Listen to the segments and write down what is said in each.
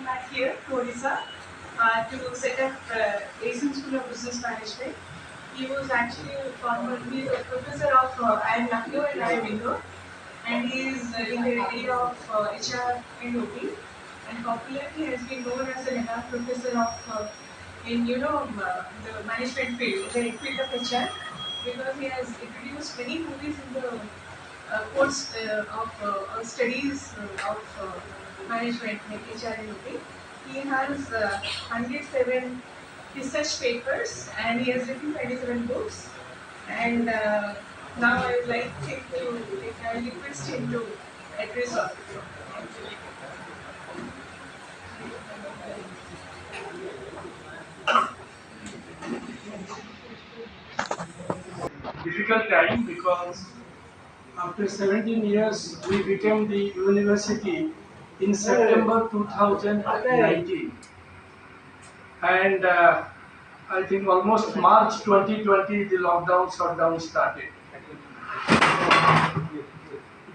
come back here to Odisha to set up Asian School of Business Management. He was actually formerly a professor of I am Lucknow and I am Indore, and he is in the area of HR and OT, and popularly has been known as an adjunct professor of in the management field, the field of HR, because he has introduced many movies in the course of studies of management like HR and OT. He has 107 research papers and he has written 27 books. And now I would like him to, I request him to address all. Difficult time because after 17 years we became the university in September 2019, and I think almost March 2020 the lockdown shutdown started.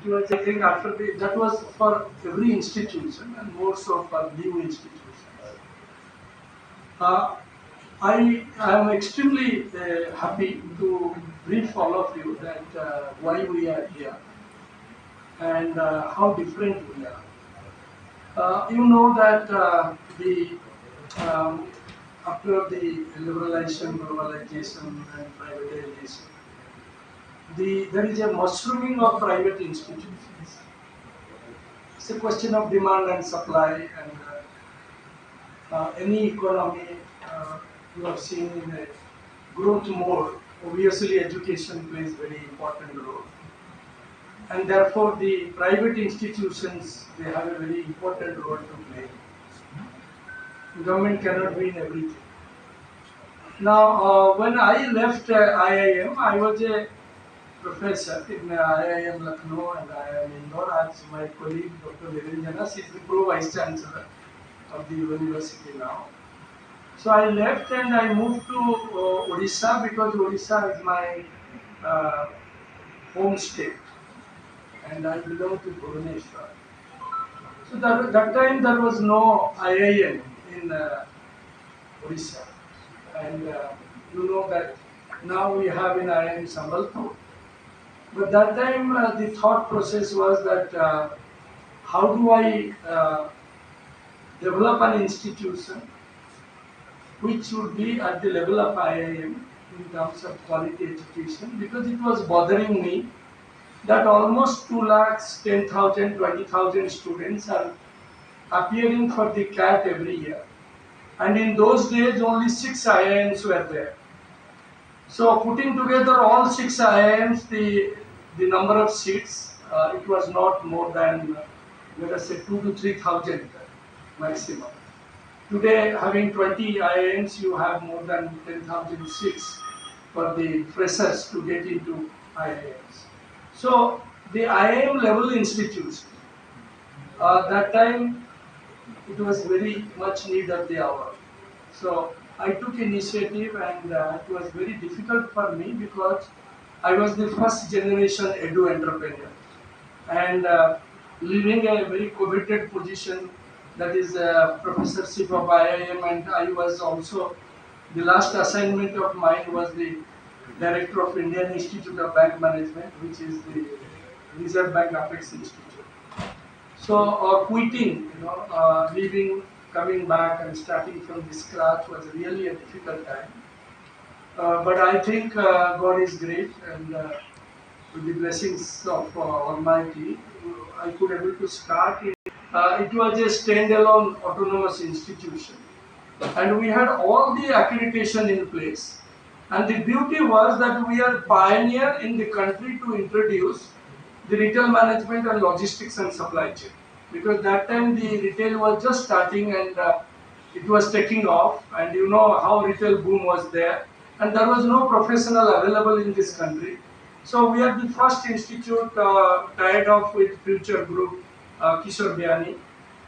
It was, I think, after that was for every institution and more so for new institutions. Uh, I am extremely happy to brief all of you that why we are here and how different we are. You know that the after the liberalization, globalization, and privatization, there is a mushrooming of private institutions. It's a question of demand and supply, and any economy you have seen in a growth mode. Obviously, education plays very important role, and therefore the private institutions they have a very important role to play. Government cannot be in everything. Now, when I left IIM, I was a professor in IIM Lucknow and IIM Indore. As my colleague Dr. Niranjana, she is the Pro Vice Chancellor of the university now. So I left and I moved to Odisha because Odisha is my uh, home state and I belong to Bhubaneswar. So that time there was no IIM in Odisha. And you know that now we have in IIM Sambalpur. But that time the thought process was that how do I develop an institution which would be at the level of IIM in terms of quality education, because it was bothering me that almost 2 lakhs, 10,000, 20,000 students are appearing for the CAT every year. And in those days only 6 IIMs were there. So putting together all 6 IIMs, the number of seats, it was not more than, let us say, 2 to 3,000 maximum. Today, having 20 IIMs, you have more than 10,000 seats for the freshers to get into IIMs. So the IIM level institution, that time it was very much need of the hour. So I took initiative and it was very difficult for me because I was the first generation edu entrepreneur and leaving a very coveted position, that is professorship of IIM, and I was also, the last assignment of mine was the director of Indian Institute of Bank Management, which is the Reserve Bank Apex Institute. So quitting, leaving, coming back and starting from the scratch was really a difficult time. But I think God is great, and with the blessings of Almighty, I could able to start it. It was a standalone autonomous institution, and we had all the accreditation in place. And the beauty was that we are pioneer in the country to introduce the retail management and logistics and supply chain, because that time the retail was just starting and it was taking off, and you know how retail boom was there, and there was no professional available in this country. So we are the first institute tied off with Future Group, Kishore Biani,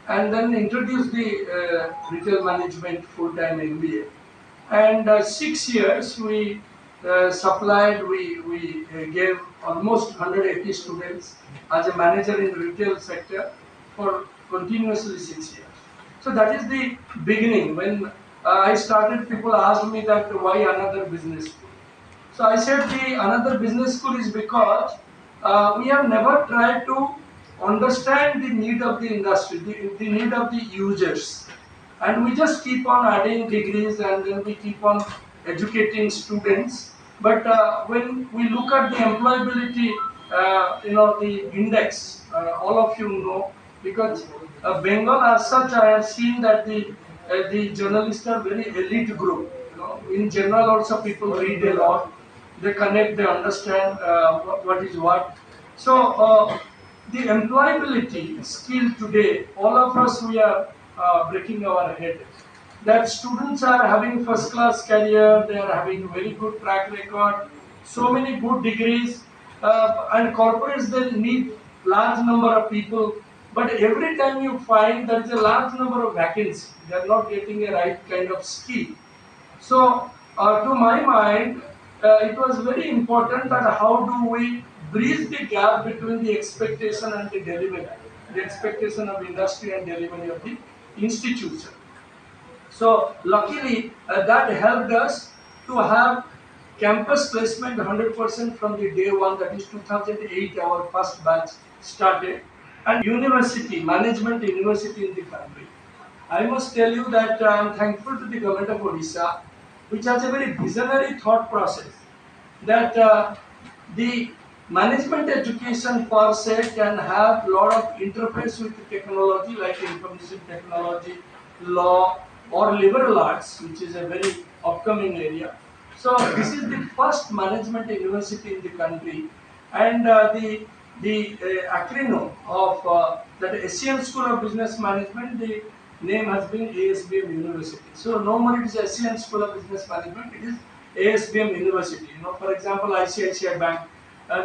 and then introduced the retail management full-time MBA. And 6 years we supplied, we gave almost 180 students as a manager in the retail sector for continuously 6 years. So that is the beginning. When I started, people asked me that why another business school. So I said the another business school is because we have never tried to understand the need of the industry, the need of the users, and we just keep on adding degrees and then we keep on educating students. But when we look at the employability, the index, all of you know, because Bengal as such, I have seen that the journalists are very elite group. In general, also people read a lot, they connect, they understand what is what. So the employability skill today, all of us we are breaking our head. That students are having first class career, they are having very good track record, so many good degrees, and corporates they need large number of people. But every time you find there is a large number of vacancies, they are not getting a right kind of skill. So, to my mind, it was very important that how do we bridge the gap between the expectation and the delivery, the expectation of industry and delivery of the institution. So, luckily, that helped us to have campus placement 100% from the day one, that is 2008, our first batch started, and university, management university in the country. I must tell you that I am thankful to the government of Odisha, which has a very visionary thought process that the management education per se can have lot of interface with the technology like information technology, law, or liberal arts, which is a very upcoming area. So this is the first management university in the country, and the acronym of that ASEAN School of Business Management, the name has been ASBM University. So no more it is ASEAN School of Business Management, it is ASBM University. For example, ICICI Bank,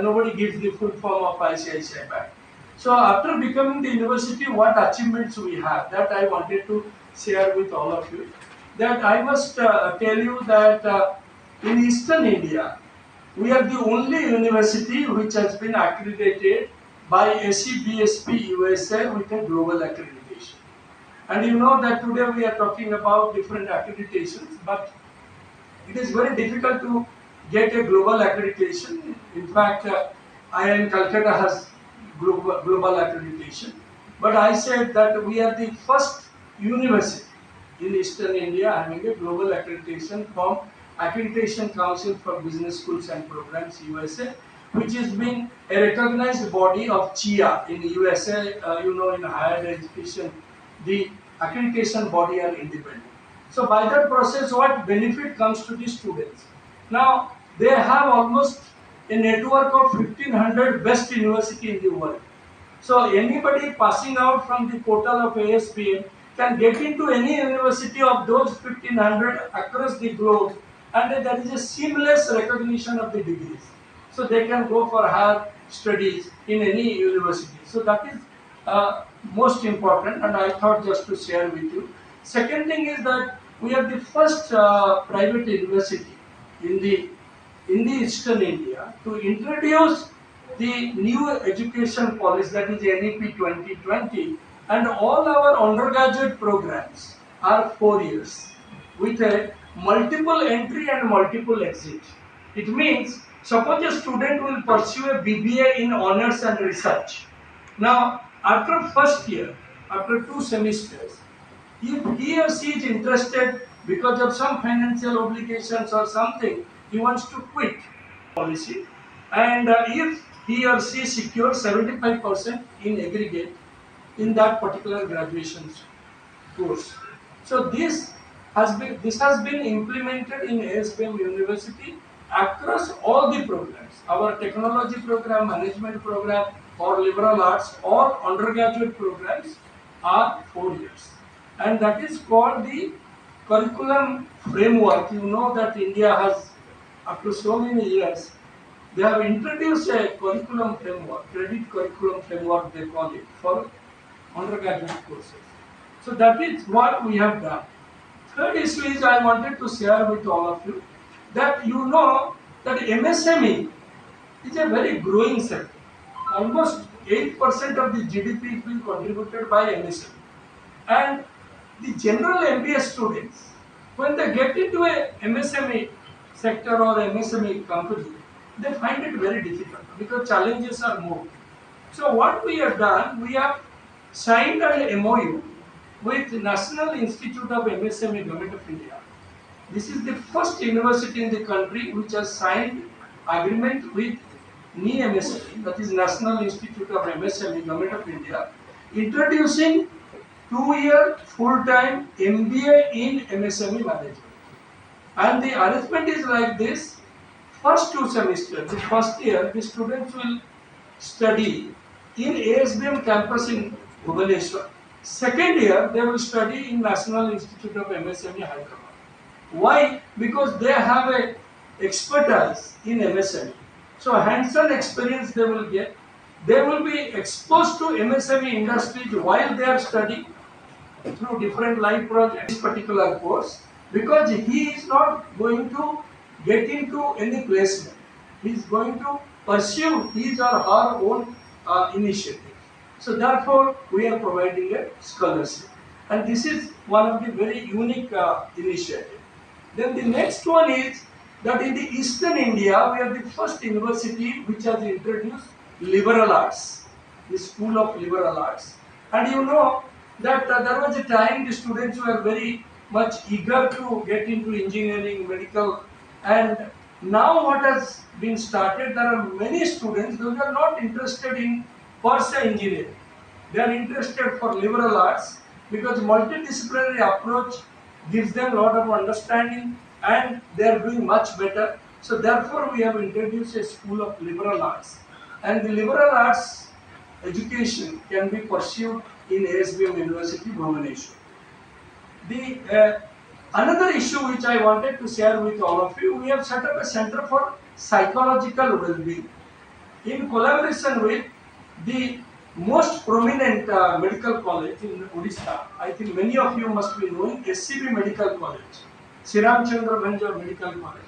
nobody gives the full form of ICICI Bank. So after becoming the university, what achievements we have, that I wanted to share with all of you. That I must tell you that in Eastern India, we are the only university which has been accredited by SEBSP USA with a global accreditation. And you know that today we are talking about different accreditations, but it is very difficult to get a global accreditation. In fact, IIM Calcutta has global accreditation. But I said that we are the first university in Eastern India having a global accreditation from Accreditation Council for Business Schools and Programs USA, which has been a recognized body of chia in USA. In higher education, the accreditation body are independent. So by that process, what benefit comes to the students? Now they have almost a network of 1500 best university in the world. So anybody passing out from the portal of ASPM can get into any university of those 1500 across the globe, and there is a seamless recognition of the degrees. So they can go for higher studies in any university. So that is most important, and I thought just to share with you. Second thing is that we are the first private university in the Eastern India to introduce the new education policy, that is NEP 2020, and all our undergraduate programs are 4 years with a multiple entry and multiple exit. It means suppose a student will pursue a BBA in honors and research. Now after first year, after 2 semesters, if he or she is interested because of some financial obligations or something, he wants to quit policy, and if he or she secures 75% in aggregate in that particular graduation course. So this has been implemented in ASBM University across all the programs. Our technology program, management program, or liberal arts, or undergraduate programs are 4 years, and that is called the curriculum framework. You know that India has, after so many years, they have introduced a curriculum framework, credit curriculum framework they call it, for undergraduate courses. So that is what we have done. Third issue is I wanted to share with all of you that you know that MSME is a very growing sector. Almost 8% of the GDP is being contributed by MSME. And the general MBA students, when they get into a MSME sector or MSME company, they find it very difficult because challenges are more. So what we have done, we have signed an MOU with National Institute of MSME Government of India. This is the first university in the country which has signed agreement with NIMSME, that is National Institute of MSME Government of India, introducing 2-year full-time MBA in MSME management. And the arrangement is like this: first 2 semesters, the first year, the students will study in ASBM campus in Bhubaneswar. Second year, they will study in National Institute of MSME Hyderabad. Why? Because they have a expertise in MSME. So hands-on experience they will get. They will be exposed to MSME industries while they are studying through different live projects, this particular course, because he is not going to get into any placement. He is going to pursue his or her own initiative. So therefore, we are providing a scholarship. And this is one of the very unique initiative. Then the next one is that in the Eastern India, we are the first university which has introduced liberal arts, the School of Liberal Arts. And you know that there was a time the students were very much eager to get into engineering, medical, and now what has been started, there are many students those are not interested in per se engineering. They are interested for liberal arts because multidisciplinary approach gives them a lot of understanding and they are doing much better. So therefore we have introduced a school of liberal arts, and the liberal arts education can be pursued in ASBM University, Bhubaneswar. The another issue which I wanted to share with all of you, we have set up a center for psychological well-being in collaboration with the most prominent medical college in Odisha. I think many of you must be knowing SCB Medical College, Sri Ramchandra Bhanjar Medical College.